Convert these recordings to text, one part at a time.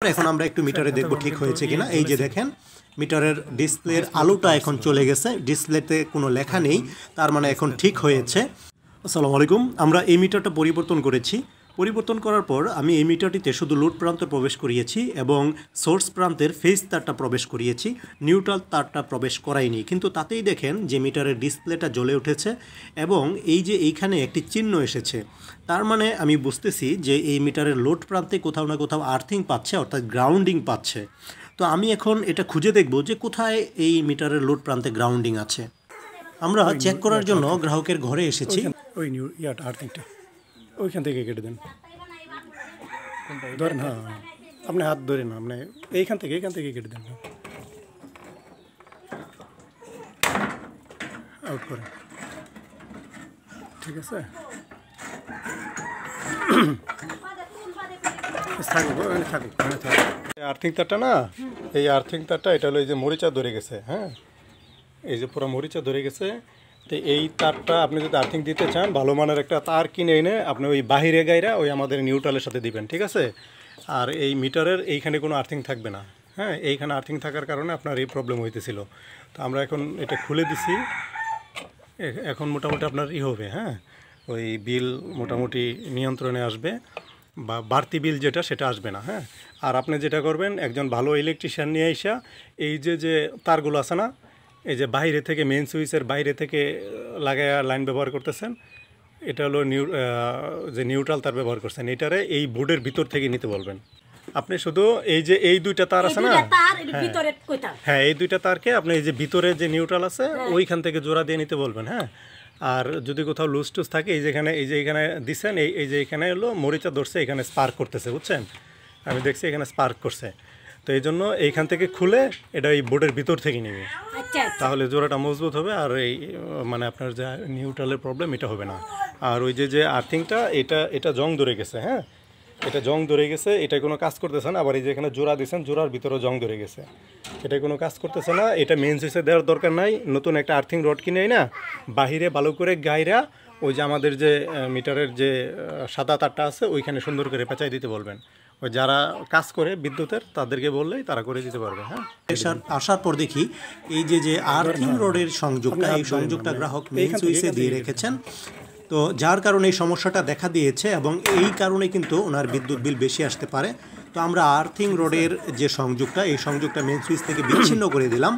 এখন আমরা একটু মিটারে দেখব ঠিক হয়েছে কিনা। এই যে দেখেন মিটারের ডিসপ্লের আলোটা এখন চলে গেছে, ডিসপ্লেতে কোনো লেখা নেই, তার মানে এখন ঠিক হয়েছে। আসসালামু আলাইকুম। আমরা এই মিটারটা পরিবর্তন করেছি। পরিবর্তন করার পর আমি এই মিটারটিতে শুধু লোড প্রান্ত প্রবেশ করিয়েছি এবং সোর্স প্রান্তের ফেজ তারটা প্রবেশ করিয়েছি, নিউট্রাল তারটা প্রবেশ করাইনি। কিন্তু তাতেই দেখেন যে মিটারের ডিসপ্লেটা জ্বলে উঠেছে এবং এই যে এইখানে একটি চিহ্ন এসেছে, তার মানে আমি বুঝতেছি যে এই মিটারের লোড প্রান্তে কোথাও না কোথাও আর্থিং পাচ্ছে, অর্থাৎ গ্রাউন্ডিং পাচ্ছে। তো আমি এখন এটা খুঁজে দেখব যে কোথায় এই মিটারের লোড প্রান্তে গ্রাউন্ডিং আছে। আমরা চেক করার জন্য গ্রাহকের ঘরে এসেছি। ওই আর্থিংটা ওইখান থেকে কেটে দেন, ধরেন। হ্যাঁ, আপনি হাত ধরে না, আপনি এইখান থেকে কেটে দেন, আউট করেন। ঠিক আছে, থাকুক। আর্থিং তারটা না, এই আর্থিং তারটা এটা হলো এই যে মরিচা ধরে গেছে। হ্যাঁ, এই যে পুরো মরিচা ধরে গেছে। তো এই তারটা আপনি যদি আর্থিং দিতে চান, ভালো মানের একটা তার কিনে এনে আপনি ওই বাহিরে গাইরা ওই আমাদের নিউট্রালের সাথে দিবেন। ঠিক আছে, আর এই মিটারের এইখানে কোনো আর্থিং থাকবে না। হ্যাঁ, এইখানে আর্থিং থাকার কারণে আপনার এই প্রবলেম হইতেছিল। তো আমরা এখন এটা খুলে দিছি, এখন মোটামুটি আপনার হবে। হ্যাঁ, ওই বিল মোটামুটি নিয়ন্ত্রণে আসবে, বা বাড়তি বিল যেটা সেটা আসবে না। হ্যাঁ, আর আপনি যেটা করবেন, একজন ভালো ইলেকট্রিশিয়ান নিয়ে এসে এই যে তারগুলো আছে না, এই যে বাইরে থেকে মেন সুইচের বাইরে থেকে লাগায় লাইন ব্যবহার করতেছেন, এটা হলো যে নিউট্রাল তার ব্যবহার করছেন, এটারে এই বোর্ডের ভিতর থেকে নিতে বলবেন। আপনি শুধু এই যে এই দুইটা তার আছে না, হ্যাঁ, এই দুইটা তারকে আপনি এই যে ভিতরে যে নিউট্রাল আছে ওইখান থেকে জোড়া দিয়ে নিতে বলবেন। হ্যাঁ, আর যদি কোথাও লুজ টুজ থাকে, এই যে এখানে দিচ্ছেন, এই যে এখানে হলো মরিচা ধরছে, এখানে স্পার্ক করতেছে, বুঝছেন? আমি দেখছি এখানে স্পার্ক করছে। তো এই জন্য এইখান থেকে খুলে এটা এই বোর্ডের ভিতর থেকে নেবে, তাহলে জোড়াটা মজবুত হবে, আর এই মানে আপনার যে নিউট্রালের প্রবলেম এটা হবে না। আর ওই যে আর্থিংটা এটা জং ধরে গেছে। হ্যাঁ, এটা জং ধরে গেছে, এটা কোনো কাজ করতেছে না। আবার এই যে এখানে জোড়া দিয়েছেন, জোড়ার ভিতরেও জং ধরে গেছে, এটা কোনো কাজ করতেছে না। এটা মেন সুইচে দেওয়ার দরকার নাই, নতুন একটা আর্থিং রড কিনে না বাহিরে ভালো করে গাইরা ওই যে আমাদের যে মিটারের যে সাদা তারটা আছে ওইখানে সুন্দর করে পেঁচাই দিতে বলবেন। ওই যারা কাজ করে বিদ্যুতের তাদেরকে বললেই তারা করে দিতে পারবে। হ্যাঁ, আসার পর দেখি এই যে আর্থিং রডের সংযোগটা, এই সংযোগটা গ্রাহক মেইন সুইচে দিয়ে রেখেছেন। তো যার কারণে এই সমস্যাটা দেখা দিয়েছে এবং এই কারণে কিন্তু ওনার বিদ্যুৎ বিল বেশি আসতে পারে। তো আমরা আর্থিং রডের যে সংযোগটা, এই সংযোগটা মেইন সুইচ থেকে বিচ্ছিন্ন করে দিলাম।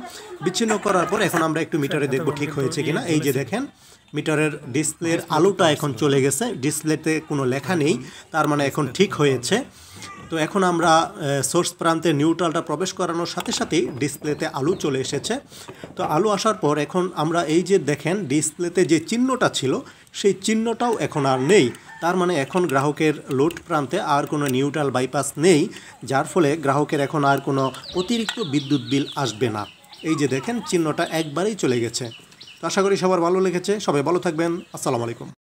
বিচ্ছিন্ন করার পর এখন আমরা একটু মিটারে দেখব ঠিক হয়েছে কিনা। এই যে দেখেন মিটারের ডিসপ্লের আলোটা এখন চলে গেছে, ডিসপ্লেতে কোনো লেখা নেই, তার মানে এখন ঠিক হয়েছে। তো এখন আমরা সোর্স প্রান্তে নিউট্রালটা প্রবেশ করানোর সাথে সাথেই ডিসপ্লেতে আলো চলে এসেছে। তো আলো আসার পর এখন আমরা এই যে দেখেন ডিসপ্লেতে যে চিহ্নটা ছিল সেই চিহ্নটাও এখন আর নেই, তার মানে এখন গ্রাহকের লোড প্রান্তে আর কোনো নিউট্রাল বাইপাস নেই, যার ফলে গ্রাহকের এখন আর কোনো অতিরিক্ত বিদ্যুৎ বিল আসবে না। এই যে দেখেন চিহ্নটা একবারেই চলে গেছে। তো আশা করি সবার ভালো লেগেছে, সবাই ভালো থাকবেন। আসসালামু আলাইকুম।